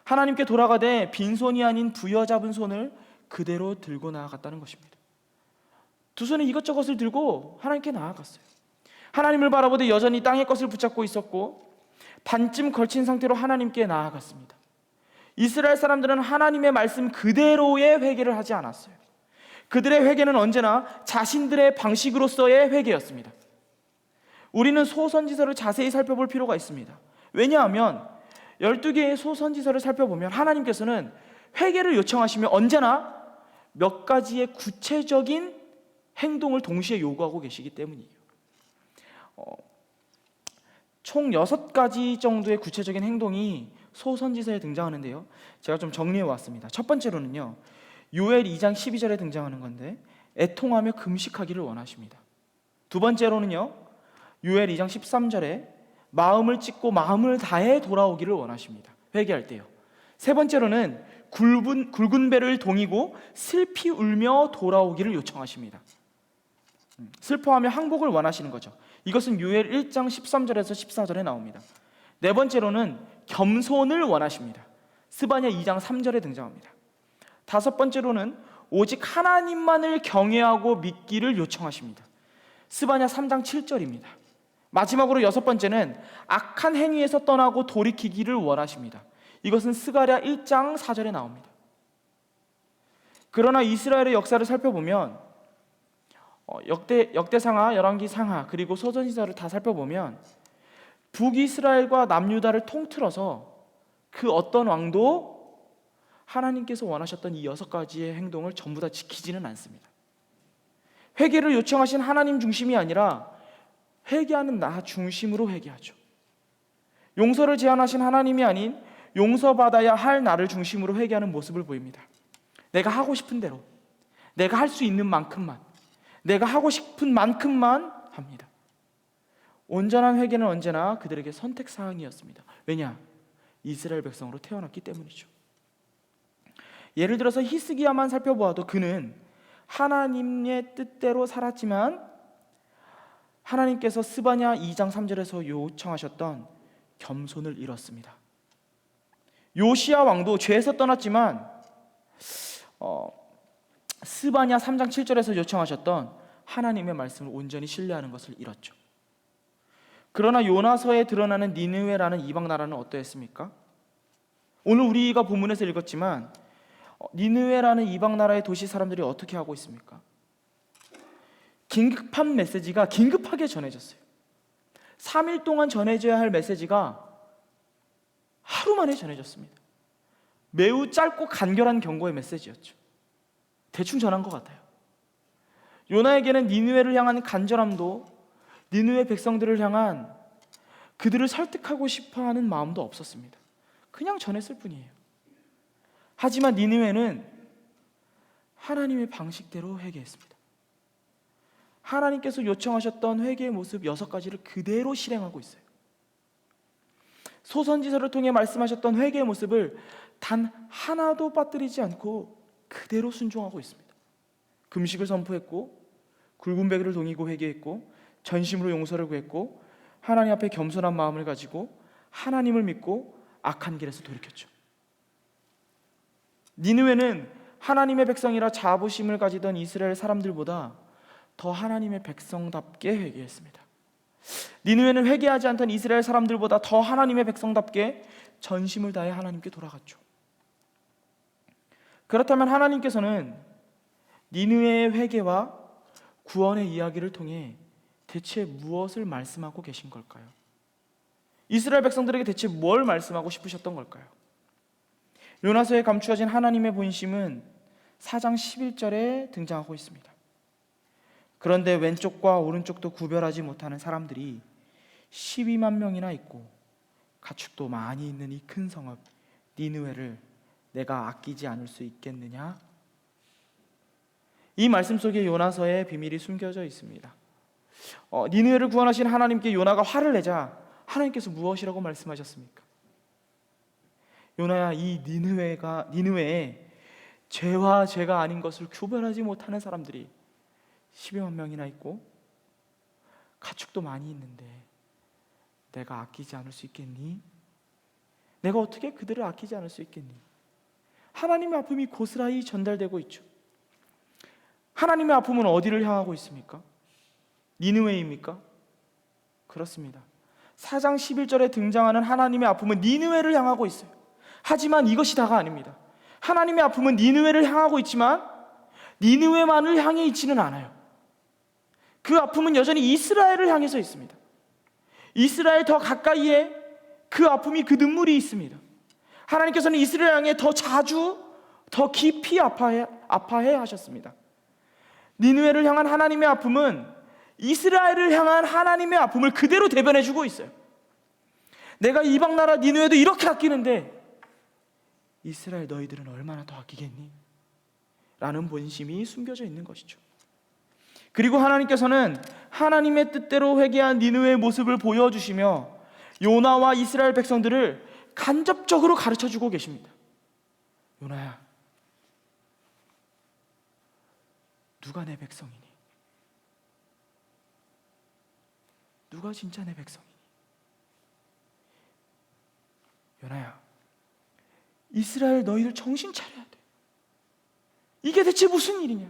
하나님께 돌아가되 빈손이 아닌 부여잡은 손을 그대로 들고 나아갔다는 것입니다. 두 손에 이것저것을 들고 하나님께 나아갔어요. 하나님을 바라보되 여전히 땅의 것을 붙잡고 있었고 반쯤 걸친 상태로 하나님께 나아갔습니다. 이스라엘 사람들은 하나님의 말씀 그대로의 회개를 하지 않았어요. 그들의 회개는 언제나 자신들의 방식으로서의 회개였습니다. 우리는 소선지서를 자세히 살펴볼 필요가 있습니다. 왜냐하면 12개의 소선지서를 살펴보면 하나님께서는 회개를 요청하시며 언제나 몇 가지의 구체적인 행동을 동시에 요구하고 계시기 때문이에요. 총 6가지 정도의 구체적인 행동이 소선지서에 등장하는데요, 제가 좀 정리해 왔습니다. 첫 번째로는요, 요엘 2장 12절에 등장하는 건데 애통하며 금식하기를 원하십니다. 두 번째로는요, 요엘 2장 13절에 마음을 찢고 마음을 다해 돌아오기를 원하십니다. 회개할 때요. 세 번째로는 굵은 배를 동이고 슬피 울며 돌아오기를 요청하십니다. 슬퍼하며 항복을 원하시는 거죠. 이것은 요엘 1장 13절에서 14절에 나옵니다. 네 번째로는 겸손을 원하십니다. 스바냐 2장 3절에 등장합니다. 다섯 번째로는 오직 하나님만을 경외하고 믿기를 요청하십니다. 스바냐 3장 7절입니다. 마지막으로 여섯 번째는 악한 행위에서 떠나고 돌이키기를 원하십니다. 이것은 스가랴 1장 4절에 나옵니다. 그러나 이스라엘의 역사를 살펴보면 역대상하, 열왕기상하, 그리고 소선지서를 다 살펴보면 북이스라엘과 남유다를 통틀어서 그 어떤 왕도 하나님께서 원하셨던 이 6가지의 행동을 전부 다 지키지는 않습니다. 회개를 요청하신 하나님 중심이 아니라 회개하는 나 중심으로 회개하죠. 용서를 제안하신 하나님이 아닌 용서받아야 할 나를 중심으로 회개하는 모습을 보입니다. 내가 하고 싶은 대로, 내가 할 수 있는 만큼만, 내가 하고 싶은 만큼만 합니다. 온전한 회개는 언제나 그들에게 선택사항이었습니다. 왜냐? 이스라엘 백성으로 태어났기 때문이죠. 예를 들어서 히스기야만 살펴보아도 그는 하나님의 뜻대로 살았지만 하나님께서 스바냐 2장 3절에서 요청하셨던 겸손을 잃었습니다. 요시야 왕도 죄에서 떠났지만 스바냐 3장 7절에서 요청하셨던 하나님의 말씀을 온전히 신뢰하는 것을 잃었죠. 그러나 요나서에 드러나는 니느웨라는 이방 나라는 어떠했습니까? 오늘 우리가 본문에서 읽었지만 니느웨라는 이방 나라의 도시 사람들이 어떻게 하고 있습니까? 긴급한 메시지가 긴급하게 전해졌어요. 3일 동안 전해져야 할 메시지가 하루 만에 전해졌습니다. 매우 짧고 간결한 경고의 메시지였죠. 대충 전한 것 같아요. 요나에게는 니느웨를 향한 간절함도, 니느웨 백성들을 향한 그들을 설득하고 싶어하는 마음도 없었습니다. 그냥 전했을 뿐이에요. 하지만 니느웨는 하나님의 방식대로 회개했습니다. 하나님께서 요청하셨던 회개의 모습 6가지를 그대로 실행하고 있어요. 소선지서를 통해 말씀하셨던 회개의 모습을 단 하나도 빠뜨리지 않고 그대로 순종하고 있습니다. 금식을 선포했고, 굵은 배를 동이고 회개했고, 전심으로 용서를 구했고, 하나님 앞에 겸손한 마음을 가지고 하나님을 믿고 악한 길에서 돌이켰죠. 니느웨는 하나님의 백성이라 자부심을 가지던 이스라엘 사람들보다 더 하나님의 백성답게 회개했습니다. 니느웨는 회개하지 않던 이스라엘 사람들보다 더 하나님의 백성답게 전심을 다해 하나님께 돌아갔죠. 그렇다면 하나님께서는 니느웨의 회개와 구원의 이야기를 통해 대체 무엇을 말씀하고 계신 걸까요? 이스라엘 백성들에게 대체 뭘 말씀하고 싶으셨던 걸까요? 요나서에 감추어진 하나님의 본심은 4장 11절에 등장하고 있습니다. 그런데 왼쪽과 오른쪽도 구별하지 못하는 사람들이 12만 명이나 있고 가축도 많이 있는 이 큰 성읍 니느웨를 내가 아끼지 않을 수 있겠느냐? 이 말씀 속에 요나서의 비밀이 숨겨져 있습니다. 니느웨를 구원하신 하나님께 요나가 화를 내자 하나님께서 무엇이라고 말씀하셨습니까? 요나야, 이 니느웨에 죄와 죄가 아닌 것을 구별하지 못하는 사람들이 12만 명이나 있고 가축도 많이 있는데 내가 아끼지 않을 수 있겠니? 내가 어떻게 그들을 아끼지 않을 수 있겠니? 하나님의 아픔이 고스란히 전달되고 있죠. 하나님의 아픔은 어디를 향하고 있습니까? 니느웨입니까? 그렇습니다. 4장 11절에 등장하는 하나님의 아픔은 니느웨를 향하고 있어요. 하지만 이것이 다가 아닙니다. 하나님의 아픔은 니느웨를 향하고 있지만 니느웨만을 향해 있지는 않아요. 그 아픔은 여전히 이스라엘을 향해서 있습니다. 이스라엘 더 가까이에 그 아픔이, 그 눈물이 있습니다. 하나님께서는 이스라엘 향해 더 자주, 더 깊이 아파해 하셨습니다. 니느웨를 향한 하나님의 아픔은 이스라엘을 향한 하나님의 아픔을 그대로 대변해주고 있어요. 내가 이방 나라 니느웨도 이렇게 아끼는데 이스라엘 너희들은 얼마나 더 아끼겠니? 라는 본심이 숨겨져 있는 것이죠. 그리고 하나님께서는 하나님의 뜻대로 회개한 니느웨의 모습을 보여주시며 요나와 이스라엘 백성들을 간접적으로 가르쳐주고 계십니다. 요나야, 누가 내 백성이니? 누가 진짜 내 백성이니? 요나야, 이스라엘 너희들 정신 차려야 돼. 이게 대체 무슨 일이냐?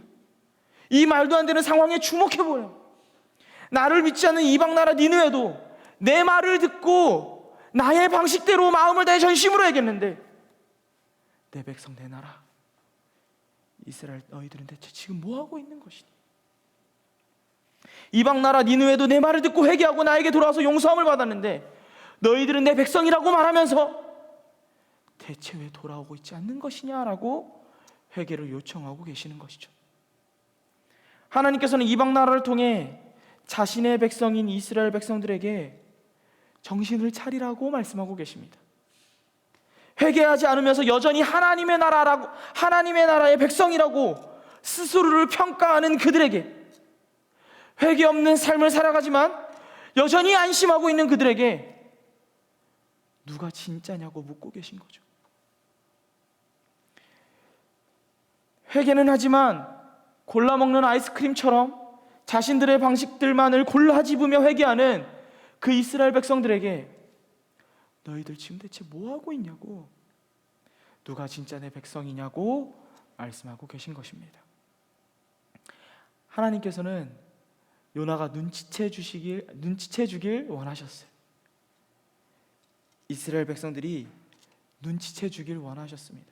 이 말도 안 되는 상황에 주목해보려. 나를 믿지 않는 이방 나라 니느웨도 내 말을 듣고 나의 방식대로 마음을 다해 전심으로 해야겠는데 내 백성, 내 나라 이스라엘 너희들은 대체 지금 뭐하고 있는 것이니? 이방 나라 니느웨도 내 말을 듣고 회개하고 나에게 돌아와서 용서함을 받았는데 너희들은 내 백성이라고 말하면서 대체 왜 돌아오고 있지 않는 것이냐라고 회개를 요청하고 계시는 것이죠. 하나님께서는 이방 나라를 통해 자신의 백성인 이스라엘 백성들에게 정신을 차리라고 말씀하고 계십니다. 회개하지 않으면서 여전히 하나님의 나라의 백성이라고 스스로를 평가하는 그들에게, 회개 없는 삶을 살아가지만 여전히 안심하고 있는 그들에게 누가 진짜냐고 묻고 계신 거죠. 회개는 하지만 골라먹는 아이스크림처럼 자신들의 방식들만을 골라 집으며 회개하는 그 이스라엘 백성들에게 너희들 지금 대체 뭐하고 있냐고, 누가 진짜 내 백성이냐고 말씀하고 계신 것입니다. 하나님께서는 요나가 눈치채 주길 원하셨어요. 이스라엘 백성들이 눈치채 주길 원하셨습니다.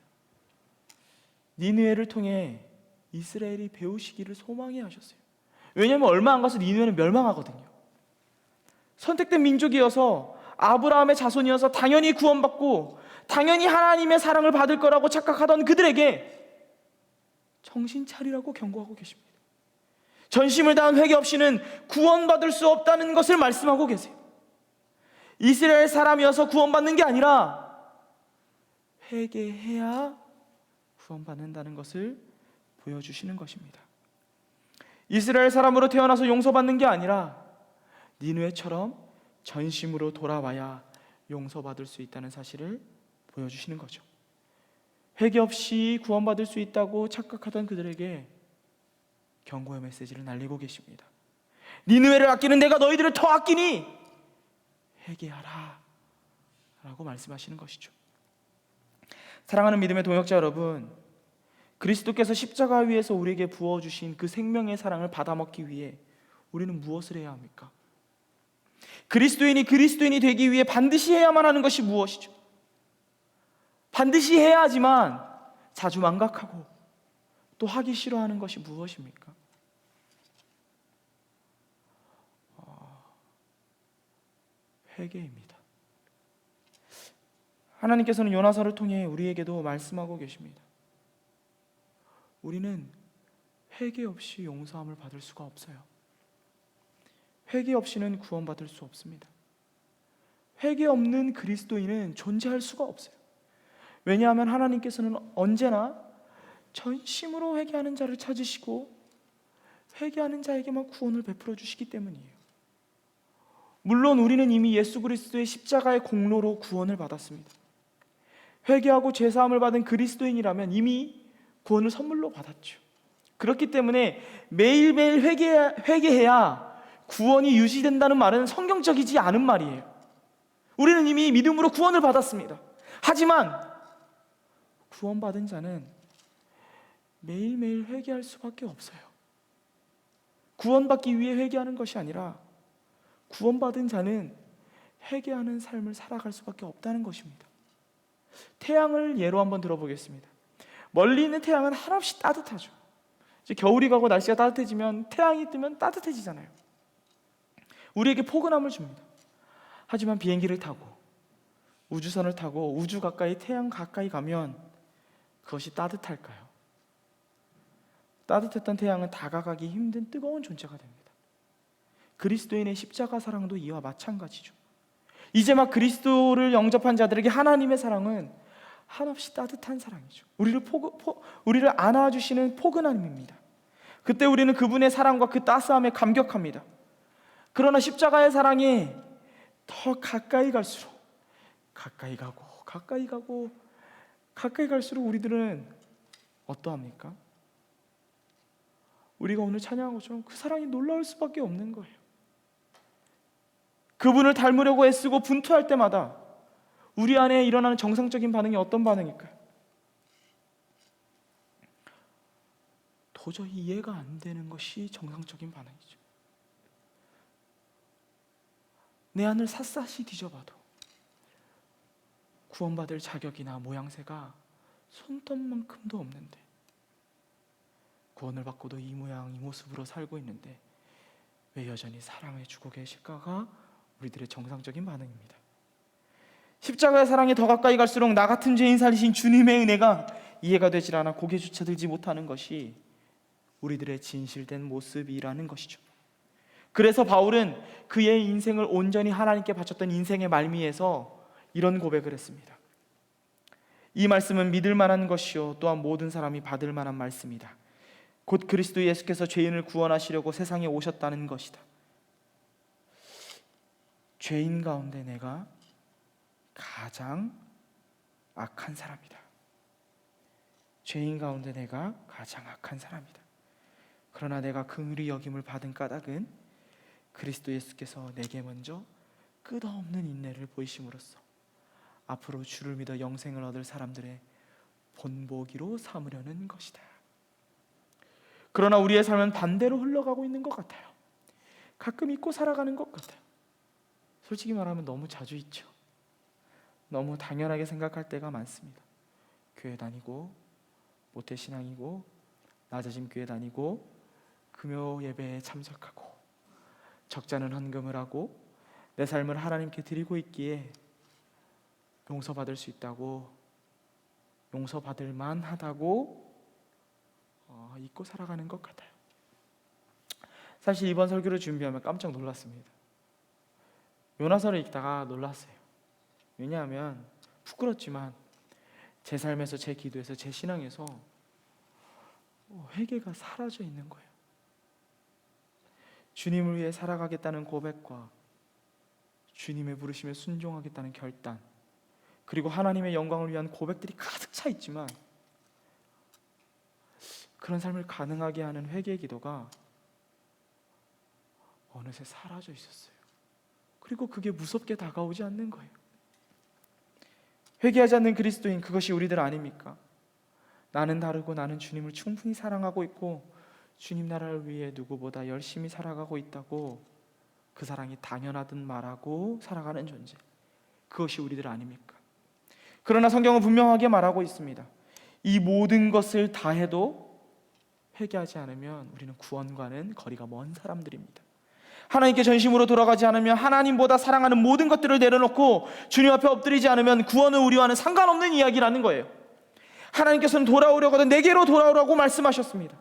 니느웨를 통해 이스라엘이 배우시기를 소망해 하셨어요. 왜냐하면 얼마 안 가서 니느웨는 멸망하거든요. 선택된 민족이어서 아브라함의 자손이어서 당연히 구원받고 당연히 하나님의 사랑을 받을 거라고 착각하던 그들에게 정신 차리라고 경고하고 계십니다. 전심을 다한 회개 없이는 구원받을 수 없다는 것을 말씀하고 계세요. 이스라엘 사람이어서 구원받는 게 아니라 회개해야 구원받는다는 것을 보여주시는 것입니다. 이스라엘 사람으로 태어나서 용서받는 게 아니라 니느웨처럼 전심으로 돌아와야 용서받을 수 있다는 사실을 보여주시는 거죠. 회개 없이 구원받을 수 있다고 착각하던 그들에게 경고의 메시지를 날리고 계십니다. 니느웨를 아끼는 내가 너희들을 더 아끼니 회개하라 라고 말씀하시는 것이죠. 사랑하는 믿음의 동역자 여러분, 그리스도께서 십자가 위에서 우리에게 부어주신 그 생명의 사랑을 받아먹기 위해 우리는 무엇을 해야 합니까? 그리스도인이 되기 위해 반드시 해야만 하는 것이 무엇이죠? 반드시 해야 하지만 자주 망각하고 또 하기 싫어하는 것이 무엇입니까? 회개입니다. 하나님께서는 요나서를 통해 우리에게도 말씀하고 계십니다. 우리는 회개 없이 용서함을 받을 수가 없어요. 회개 없이는 구원받을 수 없습니다. 회개 없는 그리스도인은 존재할 수가 없어요. 왜냐하면 하나님께서는 언제나 전심으로 회개하는 자를 찾으시고 회개하는 자에게만 구원을 베풀어 주시기 때문이에요. 물론 우리는 이미 예수 그리스도의 십자가의 공로로 구원을 받았습니다. 회개하고 죄사함을 받은 그리스도인이라면 이미 구원을 선물로 받았죠. 그렇기 때문에 매일매일 회개해야 구원이 유지된다는 말은 성경적이지 않은 말이에요. 우리는 이미 믿음으로 구원을 받았습니다. 하지만 구원받은 자는 매일매일 회개할 수밖에 없어요. 구원받기 위해 회개하는 것이 아니라 구원받은 자는 회개하는 삶을 살아갈 수밖에 없다는 것입니다. 태양을 예로 한번 들어보겠습니다. 멀리 있는 태양은 한없이 따뜻하죠. 이제 겨울이 가고 날씨가 따뜻해지면 태양이 뜨면 따뜻해지잖아요. 우리에게 포근함을 줍니다. 하지만 비행기를 타고 우주선을 타고 우주 가까이 태양 가까이 가면 그것이 따뜻할까요? 따뜻했던 태양은 다가가기 힘든 뜨거운 존재가 됩니다. 그리스도인의 십자가 사랑도 이와 마찬가지죠. 이제 막 그리스도를 영접한 자들에게 하나님의 사랑은 한없이 따뜻한 사랑이죠. 우리를 안아주시는 포근함입니다. 그때 우리는 그분의 사랑과 그 따스함에 감격합니다. 그러나 십자가의 사랑이 더 가까이 갈수록 가까이 갈수록 우리들은 어떠합니까? 우리가 오늘 찬양한 것처럼 그 사랑이 놀라울 수밖에 없는 거예요. 그분을 닮으려고 애쓰고 분투할 때마다 우리 안에 일어나는 정상적인 반응이 어떤 반응일까요? 도저히 이해가 안 되는 것이 정상적인 반응이죠. 내 안을 샅샅이 뒤져봐도 구원받을 자격이나 모양새가 손톱만큼도 없는데, 구원을 받고도 이 모양 이 모습으로 살고 있는데 왜 여전히 사랑해 주고 계실까가 우리들의 정상적인 반응입니다. 십자가의 사랑이 더 가까이 갈수록 나 같은 죄인 살리신 주님의 은혜가 이해가 되질 않아 고개조차 들지 못하는 것이 우리들의 진실된 모습이라는 것이죠. 그래서 바울은 그의 인생을 온전히 하나님께 바쳤던 인생의 말미에서 이런 고백을 했습니다. 이 말씀은 믿을 만한 것이요 또한 모든 사람이 받을 만한 말씀이다. 곧 그리스도 예수께서 죄인을 구원하시려고 세상에 오셨다는 것이다. 죄인 가운데 내가 가장 악한 사람이다. 죄인 가운데 내가 가장 악한 사람이다. 그러나 내가 긍휼히 여김을 받은 까닭은 그리스도 예수께서 내게 먼저 끝없는 인내를 보이심으로써 앞으로 주를 믿어 영생을 얻을 사람들의 본보기로 삼으려는 것이다. 그러나 우리의 삶은 반대로 흘러가고 있는 것 같아요. 가끔 잊고 살아가는 것 같아요. 솔직히 말하면 너무 자주 있죠. 너무 당연하게 생각할 때가 많습니다. 교회 다니고 모태신앙이고 낮아짐 교회 다니고 금요 예배에 참석하고 적잖은 헌금을 하고 내 삶을 하나님께 드리고 있기에 용서받을 수 있다고, 용서받을 만하다고 잊고 살아가는 것 같아요. 사실 이번 설교를 준비하면 깜짝 놀랐습니다. 요나서를 읽다가 놀랐어요. 왜냐하면 부끄럽지만 제 삶에서, 제 기도에서, 제 신앙에서 회개가 사라져 있는 거예요. 주님을 위해 살아가겠다는 고백과 주님의 부르심에 순종하겠다는 결단, 그리고 하나님의 영광을 위한 고백들이 가득 차 있지만 그런 삶을 가능하게 하는 회개의 기도가 어느새 사라져 있었어요. 그리고 그게 무섭게 다가오지 않는 거예요. 회개하지 않는 그리스도인, 그것이 우리들 아닙니까? 나는 다르고 나는 주님을 충분히 사랑하고 있고 주님 나라를 위해 누구보다 열심히 살아가고 있다고 그 사랑이 당연하듯 말하고 살아가는 존재, 그것이 우리들 아닙니까? 그러나 성경은 분명하게 말하고 있습니다. 이 모든 것을 다 해도 회개하지 않으면 우리는 구원과는 거리가 먼 사람들입니다. 하나님께 전심으로 돌아가지 않으면, 하나님보다 사랑하는 모든 것들을 내려놓고 주님 앞에 엎드리지 않으면 구원은 우리와는 상관없는 이야기라는 거예요. 하나님께서는 돌아오려거든 내게로 돌아오라고 말씀하셨습니다.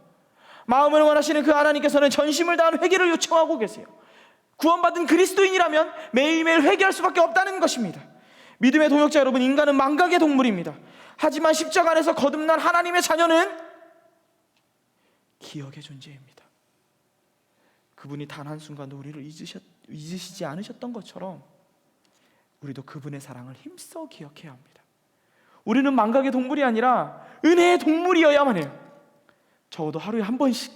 마음을 원하시는 그 하나님께서는 전심을 다한 회개를 요청하고 계세요. 구원받은 그리스도인이라면 매일매일 회개할 수밖에 없다는 것입니다. 믿음의 동역자 여러분, 인간은 망각의 동물입니다. 하지만 십자가 안에서 거듭난 하나님의 자녀는 기억의 존재입니다. 그분이 단 한순간도 우리를 잊으시지 않으셨던 것처럼 우리도 그분의 사랑을 힘써 기억해야 합니다. 우리는 망각의 동물이 아니라 은혜의 동물이어야만 해요. 적어도 하루에 한 번씩,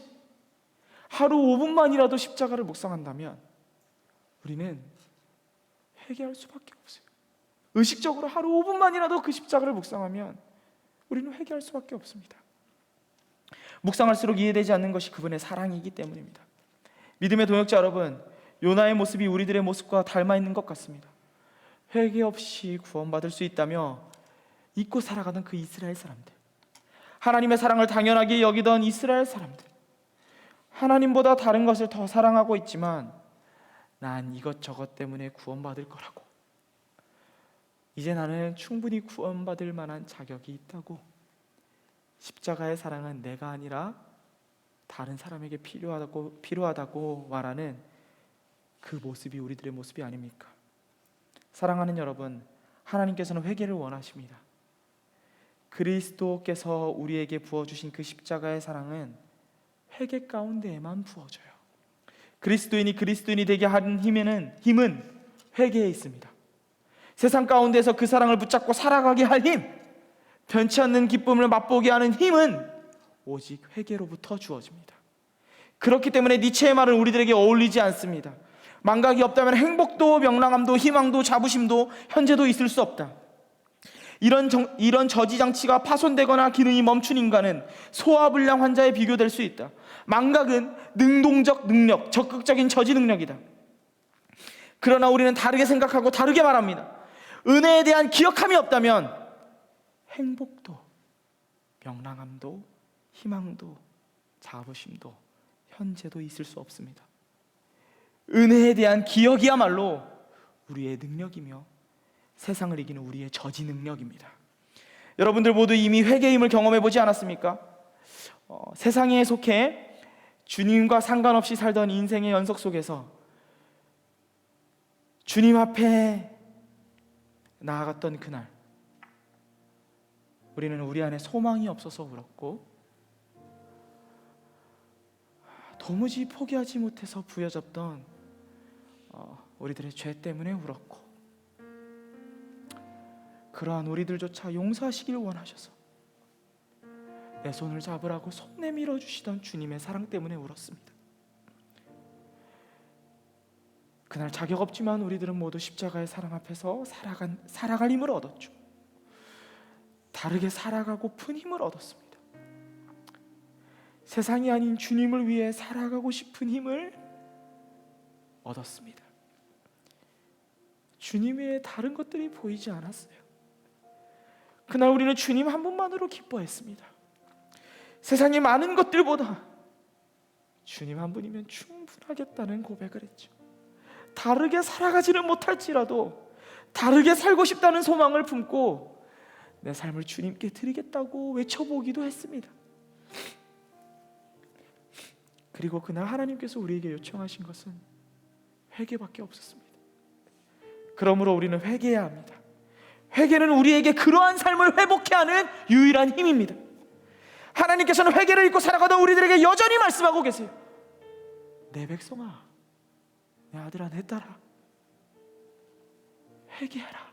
하루 5분만이라도 십자가를 묵상한다면 우리는 회개할 수밖에 없어요. 의식적으로 하루 5분만이라도 그 십자가를 묵상하면 우리는 회개할 수밖에 없습니다. 묵상할수록 이해되지 않는 것이 그분의 사랑이기 때문입니다. 믿음의 동역자 여러분, 요나의 모습이 우리들의 모습과 닮아 있는 것 같습니다. 회개 없이 구원받을 수 있다며 잊고 살아가던 그 이스라엘 사람들, 하나님의 사랑을 당연하게 여기던 이스라엘 사람들, 하나님보다 다른 것을 더 사랑하고 있지만 난 이것저것 때문에 구원받을 거라고, 이제 나는 충분히 구원받을 만한 자격이 있다고, 십자가의 사랑은 내가 아니라 다른 사람에게 필요하다고 말하는 그 모습이 우리들의 모습이 아닙니까? 사랑하는 여러분, 하나님께서는 회개를 원하십니다. 그리스도께서 우리에게 부어주신 그 십자가의 사랑은 회개 가운데에만 부어져요. 그리스도인이 되게 하는 힘은 회개에 있습니다. 세상 가운데서 그 사랑을 붙잡고 살아가게 할 힘, 변치 않는 기쁨을 맛보게 하는 힘은 오직 회개로부터 주어집니다. 그렇기 때문에 니체의 말은 우리들에게 어울리지 않습니다. 망각이 없다면 행복도 명랑함도 희망도 자부심도 현재도 있을 수 없다. 이런 저지장치가 파손되거나 기능이 멈춘 인간은 소화불량 환자에 비교될 수 있다. 망각은 능동적 능력, 적극적인 저지 능력이다. 그러나 우리는 다르게 생각하고 다르게 말합니다. 은혜에 대한 기억함이 없다면 행복도 명랑함도 희망도 자부심도 현재도 있을 수 없습니다. 은혜에 대한 기억이야말로 우리의 능력이며 세상을 이기는 우리의 저지 능력입니다. 여러분들 모두 이미 회개의 힘을 경험해보지 않았습니까? 세상에 속해 주님과 상관없이 살던 인생의 연속 속에서 주님 앞에 나아갔던 그날, 우리는 우리 안에 소망이 없어서 울었고 도무지 포기하지 못해서 부여잡던 우리들의 죄 때문에 울었고, 그러한 우리들조차 용서하시길 원하셔서 내 손을 잡으라고 손 내밀어 주시던 주님의 사랑 때문에 울었습니다. 그날 자격 없지만 우리들은 모두 십자가의 사랑 앞에서 살아갈 힘을 얻었죠. 다르게 살아가고픈 힘을 얻었습니다. 세상이 아닌 주님을 위해 살아가고 싶은 힘을 얻었습니다. 주님 외에 다른 것들이 보이지 않았어요. 그날 우리는 주님 한 분만으로 기뻐했습니다. 세상의 많은 것들보다 주님 한 분이면 충분하겠다는 고백을 했죠. 다르게 살아가지는 못할지라도 다르게 살고 싶다는 소망을 품고 내 삶을 주님께 드리겠다고 외쳐보기도 했습니다. 그리고 그날 하나님께서 우리에게 요청하신 것은 회개밖에 없었습니다. 그러므로 우리는 회개해야 합니다. 회개는 우리에게 그러한 삶을 회복케 하는 유일한 힘입니다. 하나님께서는 회개를 잊고 살아가던 우리들에게 여전히 말씀하고 계세요. 내 백성아, 내 아들아, 내 딸아, 회개하라.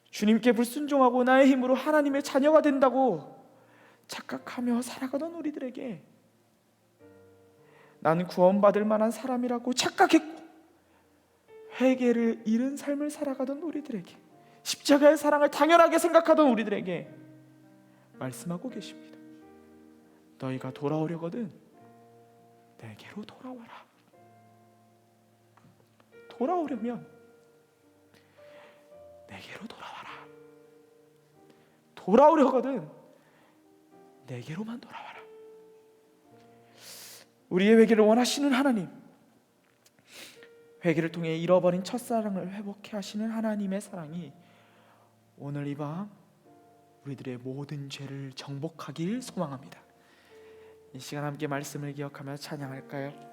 주님께 불순종하고 나의 힘으로 하나님의 자녀가 된다고 착각하며 살아가던 우리들에게, 나는 구원받을 만한 사람이라고 착각했고 회개를 잃은 삶을 살아가던 우리들에게, 십자가의 사랑을 당연하게 생각하던 우리들에게 말씀하고 계십니다. 너희가 돌아오려거든 내게로 돌아와라. 돌아오려면 내게로 돌아와라. 돌아오려거든 내게로만 돌아와라. 우리의 회개를 원하시는 하나님, 회개를 통해 잃어버린 첫사랑을 회복해 하시는 하나님의 사랑이 오늘 이 밤 우리들의 모든 죄를 정복하길 소망합니다. 이 시간 함께 말씀을 기억하며 찬양할까요?